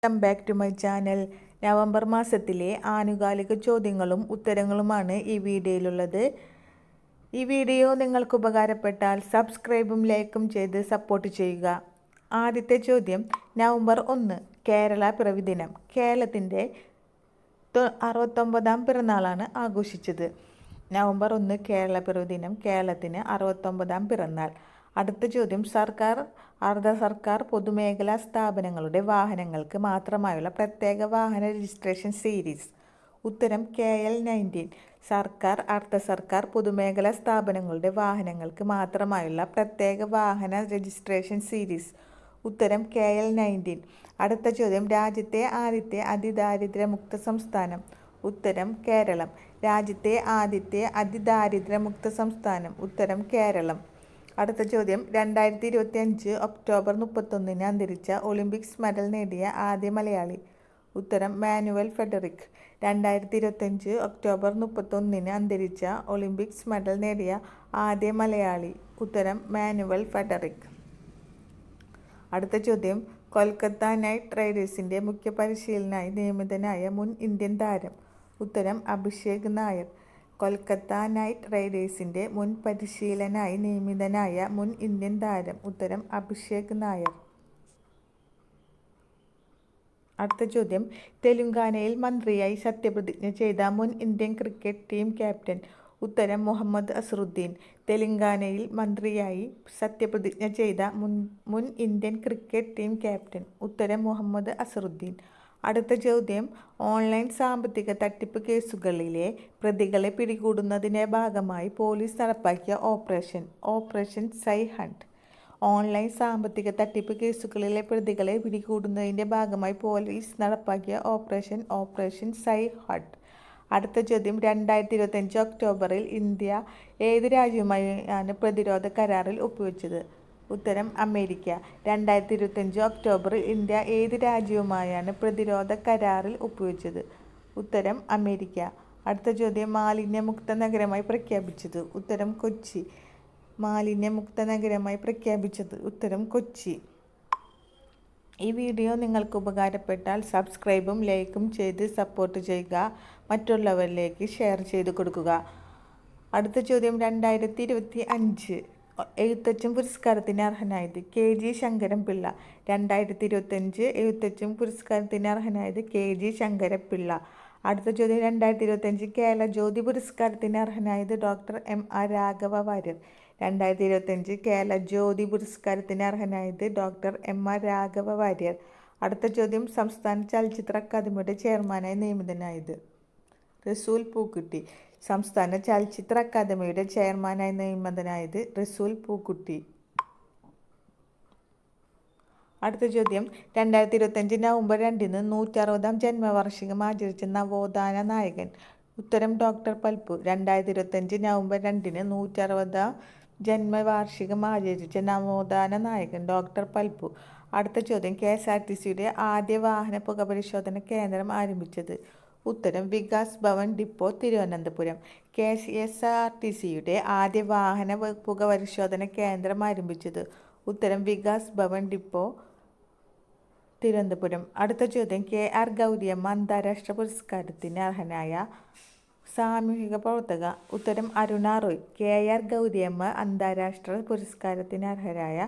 Welcome back to my channel. November മാസത്തിലെ ആനുകാലിക ചോദ്യങ്ങളും ഉത്തരങ്ങളുമാണ് ഈ വീഡിയോയിലുള്ളത്. ഈ വീഡിയോ നിങ്ങൾക്ക് ഉപകാരപ്പെട്ടാൽ സബ്സ്ക്രൈബും ലൈക്കും ചെയ്ത് സപ്പോർട്ട് ചെയ്യുക. ആദ്യത്തെ ചോദ്യം, നവംബർ 1 കേരള പിറവി ദിനം. കേരളത്തിൻ്റെ 69ാം പിറന്നാളാണ് ആഘോഷിച്ചത്. നവംബർ 1 കേരള പിറവി ദിനം, കേരളത്തിന് 69ാം പിറന്നാൾ. അടുത്ത ചോദ്യം, സർക്കാർ, അർദ്ധ സർക്കാർ, പൊതുമേഖലാ സ്ഥാപനങ്ങളുടെ വാഹനങ്ങൾക്ക് മാത്രമായുള്ള പ്രത്യേക വാഹന രജിസ്ട്രേഷൻ സീരീസ്. ഉത്തരം KL-19. സർക്കാർ, അർദ്ധ സർക്കാർ, പൊതുമേഖലാ സ്ഥാപനങ്ങളുടെ വാഹനങ്ങൾക്ക് മാത്രമായുള്ള പ്രത്യേക വാഹന രജിസ്ട്രേഷൻ സീരീസ്. ഉത്തരം KL-19. അടുത്ത ചോദ്യം, രാജ്യത്തെ ആദ്യത്തെ അതിദാരിദ്ര്യമുക്ത സംസ്ഥാനം. ഉത്തരം കേരളം. രാജ്യത്തെ ആദ്യത്തെ അതിദാരിദ്ര്യമുക്ത സംസ്ഥാനം. ഉത്തരം കേരളം. അടുത്ത ചോദ്യം, 2025 ഒക്ടോബർ 31 അന്തരിച്ച ഒളിമ്പിക്സ് മെഡൽ നേടിയ ആദ്യ മലയാളി. ഉത്തരം മാനുവൽ ഫെഡറിക്. 2025 ഒക്ടോബർ 31 അന്തരിച്ച ഒളിമ്പിക്സ് മെഡൽ നേടിയ ആദ്യ മലയാളി. ഉത്തരം മാനുവൽ ഫെഡറിക്. അടുത്ത ചോദ്യം, കൊൽക്കത്ത നൈറ്റ് റൈഡേഴ്സിൻ്റെ മുഖ്യ പരിശീലകനായി നിയമിതനായ മുൻ ഇന്ത്യൻ താരം. ഉത്തരം അഭിഷേക് നായർ. കൊൽക്കത്ത നൈറ്റ് റൈഡേഴ്സിൻ്റെ മുൻ പരിശീലകനായി നിയമിതനായ മുൻ ഇന്ത്യൻ താരം. ഉത്തരം അഭിഷേക് നായർ. അടുത്ത ചോദ്യം, തെലുങ്കാനയിൽ മന്ത്രിയായി സത്യപ്രതിജ്ഞ ചെയ്ത മുൻ ഇന്ത്യൻ ക്രിക്കറ്റ് ടീം ക്യാപ്റ്റൻ. ഉത്തരം മുഹമ്മദ് അസറുദ്ദീൻ. തെലുങ്കാനയിൽ മന്ത്രിയായി സത്യപ്രതിജ്ഞ ചെയ്ത മുൻ ഇന്ത്യൻ ക്രിക്കറ്റ് ടീം ക്യാപ്റ്റൻ. ഉത്തരം മുഹമ്മദ് അസറുദ്ദീൻ. അടുത്ത ചോദ്യം, ഓൺലൈൻ സാമ്പത്തിക തട്ടിപ്പ് കേസുകളിലെ പ്രതികളെ പിടികൂടുന്നതിൻ്റെ ഭാഗമായി പോലീസ് നടപ്പാക്കിയ ഓപ്പറേഷൻ സൈ ഹണ്ട്. ഓൺലൈൻ സാമ്പത്തിക തട്ടിപ്പ് കേസുകളിലെ പ്രതികളെ പിടികൂടുന്നതിൻ്റെ ഭാഗമായി പോലീസ് നടപ്പാക്കിയ ഓപ്പറേഷൻ സൈ ഹണ്ട്. അടുത്ത ചോദ്യം, 2025 ഒക്ടോബറിൽ ഇന്ത്യ ഏത് രാജ്യവുമായാണ് പ്രതിരോധ കരാറിൽ ഒപ്പുവെച്ചത്. ഉത്തരം അമേരിക്ക. 2025 ഒക്ടോബറിൽ ഇന്ത്യ ഏത് രാജ്യവുമായാണ് പ്രതിരോധ കരാറിൽ ഒപ്പുവെച്ചത്. ഉത്തരം അമേരിക്ക. അടുത്ത ചോദ്യം, മാലിന്യമുക്ത നഗരമായി പ്രഖ്യാപിച്ചത്. ഉത്തരം കൊച്ചി. മാലിന്യമുക്ത നഗരമായി പ്രഖ്യാപിച്ചത്. ഉത്തരം കൊച്ചി. ഈ വീഡിയോ നിങ്ങൾക്ക് ഉപകാരപ്പെട്ടാൽ സബ്സ്ക്രൈബും ലൈക്കും ചെയ്ത് സപ്പോർട്ട് ചെയ്യുക. മറ്റുള്ളവരിലേക്ക് ഷെയർ ചെയ്ത് കൊടുക്കുക. അടുത്ത ചോദ്യം, 2025 എഴുത്തച്ഛൻ പുരസ്കാരത്തിന് അർഹനായത് KG ശങ്കരൻപിള്ള. 2025 എഴുത്തച്ഛൻ പുരസ്കാരത്തിന് അർഹനായത് KG ശങ്കരൻപിള്ള. അടുത്ത ചോദ്യം, 2025 കേരള ജ്യോതി പുരസ്കാരത്തിന് അർഹനായത് ഡോക്ടർ MR രാഘവ വാര്യർ. 2025 കേരള ജ്യോതി പുരസ്കാരത്തിന് അർഹനായത് ഡോക്ടർ MR രാഘവ വാര്യർ. അടുത്ത ചോദ്യം, സംസ്ഥാന ചലച്ചിത്ര അക്കാദമിയുടെ ചെയർമാനായി നിയമിതനായത് റസൂൽ പൂക്കുട്ടി. സംസ്ഥാന ചലച്ചിത്ര അക്കാദമിയുടെ ചെയർമാനായി നിയമിതനായത് റസൂൽ പൂക്കുട്ടി. അടുത്ത ചോദ്യം, 2025 നവംബർ 2 160ാം ജന്മവാർഷികം ആചരിച്ച നവോത്ഥാന നായകൻ. ഉത്തരം ഡോക്ടർ പൽപ്പു. 2025 നവംബർ 2 160ാം ജന്മവാർഷികം ആചരിച്ച നവോത്ഥാന നായകൻ ഡോക്ടർ പൽപ്പു. അടുത്ത ചോദ്യം, KSRTCയുടെ ആദ്യ വാഹന പുകപരിശോധന കേന്ദ്രം ആരംഭിച്ചത്. ഉത്തരം വികാസ് ഭവൻ ഡിപ്പോ, തിരുവനന്തപുരം. KSRTCയുടെ ആദ്യ വാഹന പുകപരിശോധന കേന്ദ്രം ആരംഭിച്ചത്. ഉത്തരം വികാസ് ഭവൻ ഡിപ്പോ, തിരുവനന്തപുരം. അടുത്ത ചോദ്യം, KR ഗൗരിയമ്മ അന്താരാഷ്ട്ര പുരസ്കാരത്തിന് അർഹനായ സാമൂഹിക പ്രവർത്തക. ഉത്തരം അരുണ റോയ്. KR ഗൗരിയമ്മ അന്താരാഷ്ട്ര പുരസ്കാരത്തിന് അർഹരായ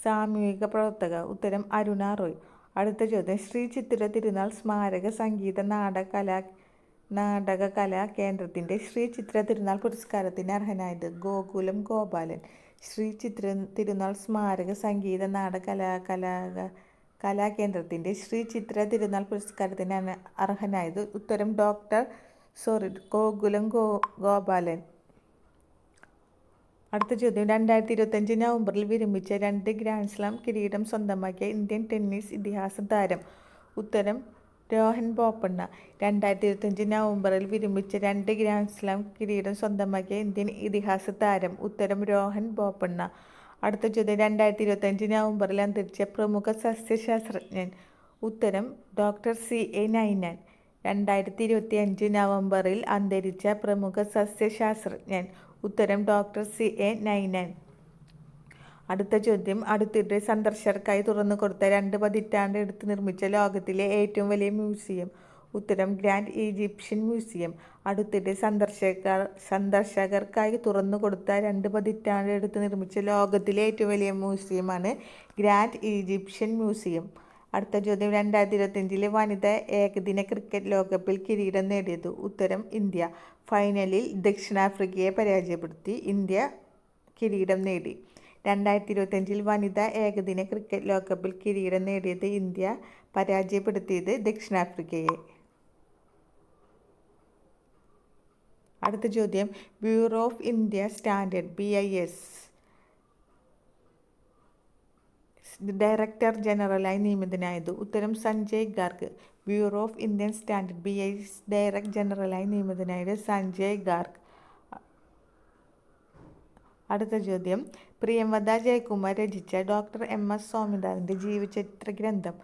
സാമൂഹിക പ്രവർത്തക. ഉത്തരം അരുണ റോയ്. അടുത്ത ചോദ്യം, ശ്രീ ചിത്തിര തിരുനാൾ സ്മാരക സംഗീത നാടകകലാ കേന്ദ്രത്തിൻ്റെ ശ്രീ ചിത്തിര തിരുനാൾ പുരസ്കാരത്തിന് അർഹനായത് ഗോകുലം ഗോപാലൻ. ശ്രീ ചിത്തിര തിരുനാൾ സ്മാരക സംഗീത കലാകേന്ദ്രത്തിൻ്റെ ശ്രീ ചിത്തിര തിരുനാൾ പുരസ്കാരത്തിന് അർഹനായത് ഉത്തരം ഗോകുലം ഗോപാലൻ. അടുത്ത ചോദ്യം, 2025 നവംബറിൽ വിരമിച്ച 2 ഗ്രാൻഡ് സ്ലാം കിരീടം സ്വന്തമാക്കിയ ഇന്ത്യൻ ടെന്നീസ് ഇതിഹാസ താരം. ഉത്തരം രോഹൻ ബോപ്പണ്ണ. 2025 നവംബറിൽ വിരമിച്ച 2 ഗ്രാൻഡ് സ്ലാം കിരീടം സ്വന്തമാക്കിയ ഇന്ത്യൻ ഇതിഹാസ താരം. ഉത്തരം രോഹൻ ബോപ്പണ്ണ. അടുത്ത ചോദ്യം, 2025 നവംബറിൽ അന്തരിച്ച പ്രമുഖ സസ്യശാസ്ത്രജ്ഞൻ. ഉത്തരം ഡോക്ടർ CA നൈനാൻ. 2025 നവംബറിൽ അന്തരിച്ച പ്രമുഖ സസ്യശാസ്ത്രജ്ഞൻ. ഉത്തരം ഡോക്ടർ CA നൈനാൻ. അടുത്ത ചോദ്യം, അടുത്തിടെ സന്ദർശകർക്കായി തുറന്നു കൊടുത്ത 2 പതിറ്റാണ്ട് എടുത്ത് നിർമ്മിച്ച ലോകത്തിലെ ഏറ്റവും വലിയ മ്യൂസിയം. ഉത്തരം ഗ്രാൻഡ് ഈജിപ്ഷ്യൻ മ്യൂസിയം. അടുത്തിടെ സന്ദർശകർക്കായി തുറന്നു കൊടുത്ത 2 പതിറ്റാണ്ട് എടുത്ത് നിർമ്മിച്ച ലോകത്തിലെ ഏറ്റവും വലിയ മ്യൂസിയമാണ് ഗ്രാൻഡ് ഈജിപ്ഷ്യൻ മ്യൂസിയം. അടുത്ത ചോദ്യം, 2025 വനിതാ ഏകദിന ക്രിക്കറ്റ് ലോകകപ്പിൽ കിരീടം നേടിയത്. ഉത്തരം ഇന്ത്യ. ഫൈനലിൽ ദക്ഷിണാഫ്രിക്കയെ പരാജയപ്പെടുത്തി ഇന്ത്യ കിരീടം നേടി. 2025 വനിതാ ഏകദിന ക്രിക്കറ്റ് ലോകകപ്പിൽ കിരീടം നേടിയത് ഇന്ത്യ, പരാജയപ്പെടുത്തിയത് ദക്ഷിണാഫ്രിക്കയെ. അടുത്ത ചോദ്യം, bureau of India standard BIS director ജനറലായി നിയമിതനായത്. ഉത്തരം Sanjay Garg. Bureau of Indian standard BIS director ജനറലായി നിയമിതനായത് സഞ്ജയ് ഗാർഗ്. അടുത്ത ചോദ്യം, പ്രിയംവദ ജയകുമാർ രചിച്ച ഡോക്ടർ MS സ്വാമിനാഥൻ്റെ ജീവചരിത്ര ഗ്രന്ഥം.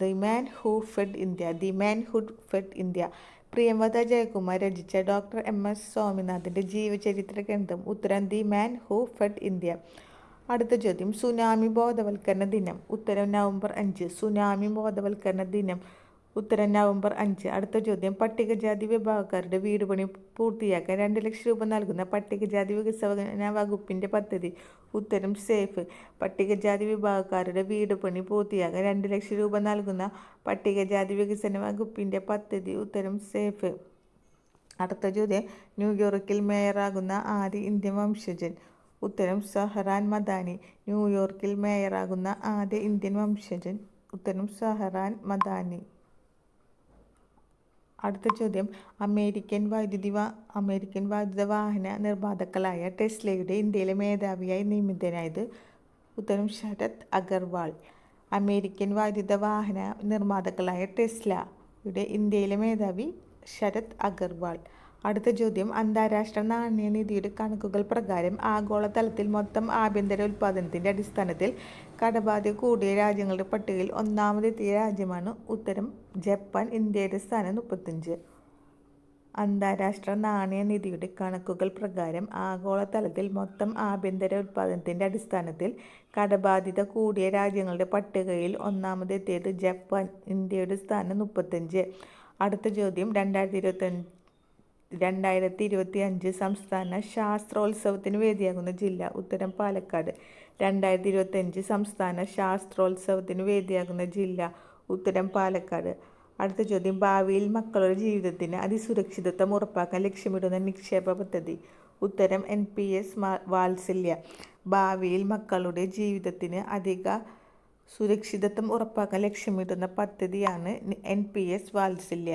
The man who fed India. Priyamvada Jayakumar രചിച്ച ഡോക്ടർ MS സ്വാമിനാഥൻ്റെ ജീവചരിത്ര ഗ്രന്ഥം. ഉത്തരം the man who fed India. അടുത്ത ചോദ്യം, സുനാമി ബോധവൽക്കരണ ദിനം. ഉത്തരം നവംബർ 5. സുനാമി ബോധവൽക്കരണ ദിനം. ഉത്തരം നവംബർ 5. അടുത്ത ചോദ്യം, പട്ടികജാതി വിഭാഗക്കാരുടെ വീട് പണി പൂർത്തിയാക്കാൻ 2 ലക്ഷം രൂപ നൽകുന്ന പട്ടികജാതി വികസന വകുപ്പിൻ്റെ പദ്ധതി. ഉത്തരം സേഫ്. പട്ടികജാതി വിഭാഗക്കാരുടെ വീട് പണി പൂർത്തിയാക്കാൻ 2 ലക്ഷം രൂപ നൽകുന്ന പട്ടികജാതി വികസന വകുപ്പിൻ്റെ പദ്ധതി. ഉത്തരം സേഫ്. അടുത്ത ചോദ്യം, ന്യൂയോർക്കിൽ മേയറാകുന്ന ആദ്യ ഇന്ത്യൻ വംശജൻ. ഉത്തരം സഹ്റാൻ മദാനി. ന്യൂയോർക്കിൽ മേയറാകുന്ന ആദ്യ ഇന്ത്യൻ വംശജൻ. ഉത്തരം സഹ്റാൻ മദാനി. അടുത്ത ചോദ്യം, അമേരിക്കൻ വൈദ്യുത വാഹന നിർമ്മാതാക്കളായ ടെസ്ലയുടെ ഇന്ത്യയിലെ മേധാവിയായി നിയമിതനായത്. ഉത്തരം ശരത് അഗർവാൾ. അമേരിക്കൻ വൈദ്യുത വാഹന നിർമ്മാതാക്കളായ ടെസ്ലയുടെ ഇന്ത്യയിലെ മേധാവി ശരത് അഗർവാൾ. അടുത്ത ചോദ്യം, അന്താരാഷ്ട്ര നാണയനിധിയുടെ കണക്കുകൾ പ്രകാരം ആഗോളതലത്തിൽ മൊത്തം ആഭ്യന്തര ഉൽപ്പാദനത്തിൻ്റെ അടിസ്ഥാനത്തിൽ കടബാധ്യത കൂടിയ രാജ്യങ്ങളുടെ പട്ടികയിൽ ഒന്നാമതെത്തിയ രാജ്യമാണ്. ഉത്തരം ജപ്പാൻ. ഇന്ത്യയുടെ സ്ഥാനം 35. അന്താരാഷ്ട്ര നാണയനിധിയുടെ കണക്കുകൾ പ്രകാരം ആഗോളതലത്തിൽ മൊത്തം ആഭ്യന്തര ഉൽപ്പാദനത്തിൻ്റെ അടിസ്ഥാനത്തിൽ കടബാധ്യത കൂടിയ രാജ്യങ്ങളുടെ പട്ടികയിൽ ഒന്നാമതെത്തിയത് ജപ്പാൻ. ഇന്ത്യയുടെ സ്ഥാനം 35. അടുത്ത ചോദ്യം, 2025 സംസ്ഥാന ശാസ്ത്രോത്സവത്തിന് വേദിയാകുന്ന ജില്ല. ഉത്തരം പാലക്കാട്. 2025 സംസ്ഥാന ശാസ്ത്രോത്സവത്തിന് വേദിയാകുന്ന ജില്ല. ഉത്തരം പാലക്കാട്. അടുത്ത ചോദ്യം, ഭാവിയിൽ മക്കളുടെ ജീവിതത്തിന് അതിസുരക്ഷിതത്വം ഉറപ്പാക്കാൻ ലക്ഷ്യമിടുന്ന നിക്ഷേപ പദ്ധതി. ഉത്തരം NPS വാത്സല്യ. ഭാവിയിൽ മക്കളുടെ ജീവിതത്തിന് അധിക സുരക്ഷിതത്വം ഉറപ്പാക്കാൻ ലക്ഷ്യമിടുന്ന പദ്ധതിയാണ് NPS വാത്സല്യ.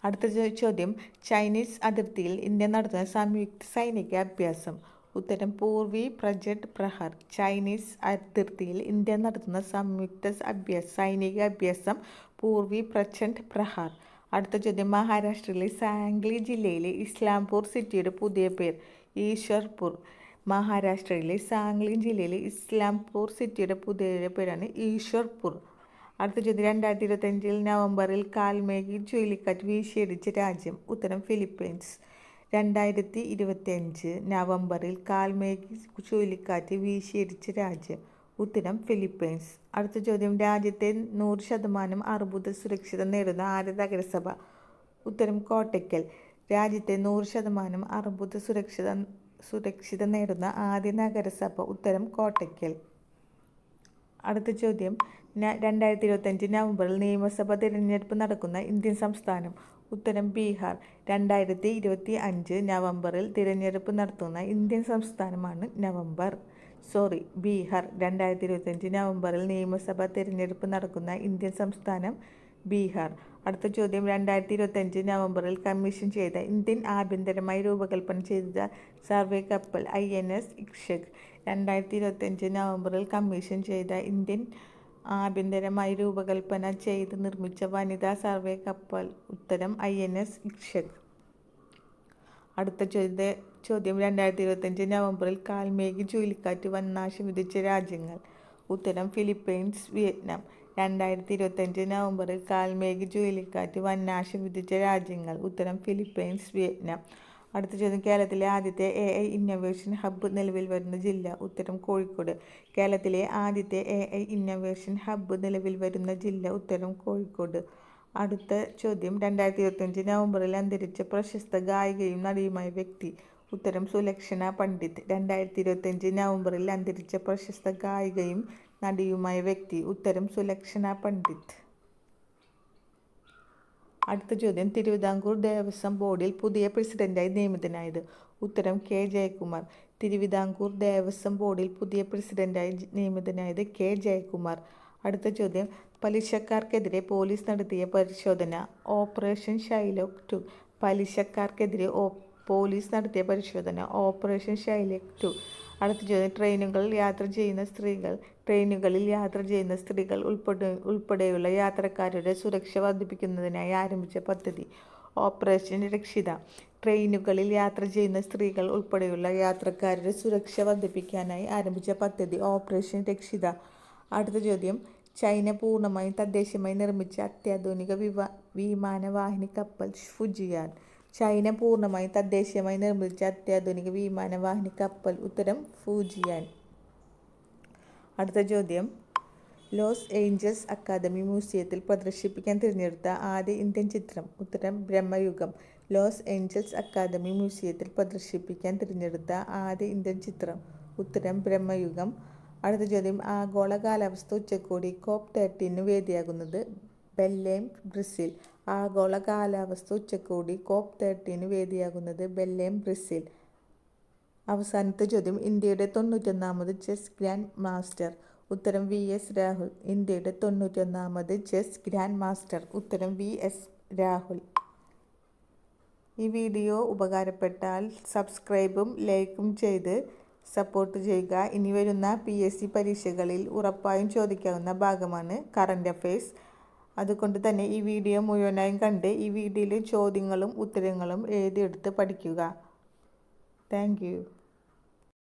അടുത്ത ചോദ്യം, ചൈനീസ് അതിർത്തിയിൽ ഇന്ത്യ നടത്തുന്ന സംയുക്ത സൈനിക അഭ്യാസം. ഉത്തരം പൂർവി പ്രചണ്ഡ് പ്രഹാർ. ചൈനീസ് അതിർത്തിയിൽ ഇന്ത്യ നടത്തുന്ന സംയുക്ത സൈനിക അഭ്യാസം പൂർവി പ്രചണ്ഡ് പ്രഹാർ. അടുത്ത ചോദ്യം, മഹാരാഷ്ട്രയിലെ സാംഗ്ലി ജില്ലയിലെ ഇസ്ലാംപൂർ സിറ്റിയുടെ പുതിയ പേർ. ഈശ്വർപൂർ. മഹാരാഷ്ട്രയിലെ സാംഗ്ലി ജില്ലയിലെ ഇസ്ലാംപൂർ സിറ്റിയുടെ പുതിയ പേരാണ് ഈശ്വർപൂർ. അടുത്ത ചോദ്യം, 2025 നവംബറിൽ കാൽമേഘി ചുഴലിക്കാറ്റ് വീശിയടിച്ച രാജ്യം. ഉത്തരം ഫിലിപ്പീൻസ്. 2025 നവംബറിൽ കാൽമേഘി ചുഴലിക്കാറ്റ് വീശിയടിച്ച രാജ്യം. ഉത്തരം ഫിലിപ്പീൻസ്. അടുത്ത ചോദ്യം, രാജ്യത്തെ 100% അർബുദ സുരക്ഷിത നേടുന്ന ആദ്യ നഗരസഭ. ഉത്തരം കോട്ടയ്ക്കൽ. രാജ്യത്തെ 100% അർബുദ സുരക്ഷിത നേടുന്ന ആദ്യ നഗരസഭ. ഉത്തരം കോട്ടയ്ക്കൽ. അടുത്ത ചോദ്യം, 2025 നവംബറിൽ നിയമസഭാ തിരഞ്ഞെടുപ്പ് നടക്കുന്ന ഇന്ത്യൻ സംസ്ഥാനം. ഉത്തരം ബീഹാർ. 2025 നവംബറിൽ തിരഞ്ഞെടുപ്പ് നടത്തുന്ന ഇന്ത്യൻ സംസ്ഥാനമാണ് ബീഹാർ. 2025 നവംബറിൽ നിയമസഭാ തിരഞ്ഞെടുപ്പ് നടക്കുന്ന ഇന്ത്യൻ സംസ്ഥാനം ബീഹാർ. അടുത്ത ചോദ്യം, 2025 നവംബറിൽ കമ്മീഷൻ ചെയ്ത ഇന്ത്യൻ ആഭ്യന്തരമായി രൂപകൽപ്പന ചെയ്ത സർവേ കപ്പൽ INS ഇക്ഷ്വക്. 2025 നവംബറിൽ കമ്മീഷൻ ചെയ്ത ഇന്ത്യൻ ആഭ്യന്തരമായി രൂപകൽപ്പന ചെയ്ത് നിർമ്മിച്ച വനിതാ സർവേ കപ്പൽ. ഉത്തരം INS ഇക്ഷ്വക്. അടുത്ത ചോദ്യം, 2025 നവംബറിൽ കാൽമേഘി ചുഴലിക്കാറ്റ് വൻനാശം വിതച്ച രാജ്യങ്ങൾ. ഉത്തരം ഫിലിപ്പീൻസ്, വിയറ്റ്നാം. 2025 നവംബറിൽ കാൽമേഘി ചുഴലിക്കാറ്റ് വൻനാശം വിതച്ച രാജ്യങ്ങൾ. ഉത്തരം ഫിലിപ്പീൻസ്, വിയറ്റ്നാം. അടുത്ത ചോദ്യം, കേരളത്തിലെ ആദ്യത്തെ AI ഇന്നൊവേഷൻ ഹബ്ബ് നിലവിൽ വരുന്ന ജില്ല? ഉത്തരം കോഴിക്കോട്. കേരളത്തിലെ ആദ്യത്തെ AI ഇന്നൊവേഷൻ ഹബ്ബ് നിലവിൽ വരുന്ന ജില്ല? ഉത്തരം കോഴിക്കോട്. അടുത്ത ചോദ്യം, 2025 നവംബറിൽ അന്തരിച്ച പ്രശസ്ത ഗായികയും നടിയുമായ വ്യക്തി? ഉത്തരം സുലക്ഷണ പണ്ഡിറ്റ്. 2025 നവംബറിൽ അന്തരിച്ച പ്രശസ്ത ഗായികയും നടിയുമായ വ്യക്തി? ഉത്തരം സുലക്ഷണ പണ്ഡിറ്റ്. അടുത്ത ചോദ്യം, തിരുവിതാംകൂർ ദേവസ്വം ബോർഡിൽ പുതിയ പ്രസിഡന്റായി നിയമിതനായത്? ഉത്തരം കെ ജയകുമാർ. തിരുവിതാംകൂർ ദേവസ്വം ബോർഡിൽ പുതിയ പ്രസിഡന്റായി നിയമിതനായത് കെ ജയകുമാർ. അടുത്ത ചോദ്യം, പലിശക്കാർക്കെതിരെ പോലീസ് നടത്തിയ പരിശോധന? Operation Shylock 2. പലിശക്കാർക്കെതിരെ പോലീസ് നടത്തിയ പരിശോധന? Operation Shylock 2. അടുത്ത ചോദ്യം, ട്രെയിനുകളിൽ യാത്ര ചെയ്യുന്ന സ്ത്രീകൾ ഉൾപ്പെടെയുള്ള യാത്രക്കാരുടെ സുരക്ഷ വർദ്ധിപ്പിക്കുന്നതിനായി ആരംഭിച്ച പദ്ധതി? ഓപ്പറേഷൻ രക്ഷിത. ട്രെയിനുകളിൽ യാത്ര ചെയ്യുന്ന സ്ത്രീകൾ ഉൾപ്പെടെയുള്ള യാത്രക്കാരുടെ സുരക്ഷ വർദ്ധിപ്പിക്കാനായി ആരംഭിച്ച പദ്ധതി? ഓപ്പറേഷൻ രക്ഷിത. അടുത്ത ചോദ്യം, ചൈന പൂർണ്ണമായും തദ്ദേശീയമായി നിർമ്മിച്ച അത്യാധുനിക വിമാനവാഹിനി കപ്പൽ ഫുജിയാൻ? ചൈന പൂർണ്ണമായും തദ്ദേശീയമായി നിർമ്മിച്ച അത്യാധുനിക വിമാനവാഹിനി കപ്പൽ? ഉത്തരം ഫുജിയാൻ. അടുത്ത ചോദ്യം, ലോസ് ഏഞ്ചൽസ് അക്കാദമി മ്യൂസിയത്തിൽ പ്രദർശിപ്പിക്കാൻ തിരഞ്ഞെടുത്ത ആദ്യ ഇന്ത്യൻ ചിത്രം? ഉത്തരം ബ്രഹ്മയുഗം. ലോസ് ഏഞ്ചൽസ് അക്കാദമി മ്യൂസിയത്തിൽ പ്രദർശിപ്പിക്കാൻ തിരഞ്ഞെടുത്ത ആദ്യ ഇന്ത്യൻ ചിത്രം? ഉത്തരം ബ്രഹ്മയുഗം. അടുത്ത ചോദ്യം, ആഗോള കാലാവസ്ഥ ഉച്ചകോടി COP13 വേദിയാകുന്നത്? ബെല്ലേം, ബ്രസീൽ. ആഗോള കാലാവസ്ഥ ഉച്ചകോടി COP13 വേദിയാകുന്നത്? ബെല്ലേം, ബ്രസീൽ. അവസാനത്തെ ചോദ്യം, ഇന്ത്യയുടെ 91ാമത് ചെസ് ഗ്രാൻഡ് മാസ്റ്റർ? ഉത്തരം VS രാഹുൽ. ഇന്ത്യയുടെ 91ാമത് ചെസ് ഗ്രാൻഡ് മാസ്റ്റർ? ഉത്തരം VS രാഹുൽ. ഈ വീഡിയോ ഉപകാരപ്പെട്ടാൽ സബ്സ്ക്രൈബും ലൈക്കും ചെയ്ത് സപ്പോർട്ട് ചെയ്യുക. ഇനി വരുന്ന PSC പരീക്ഷകളിൽ ഉറപ്പായും ചോദിക്കാവുന്ന ഭാഗമാണ് കറണ്ട് അഫയേഴ്സ്. അതുകൊണ്ട് തന്നെ ഈ വീഡിയോ മുഴുവനായും കണ്ട് ഈ വീഡിയോയിലെ ചോദ്യങ്ങളും ഉത്തരങ്ങളും എഴുതിയെടുത്ത് പഠിക്കുക. Thank you.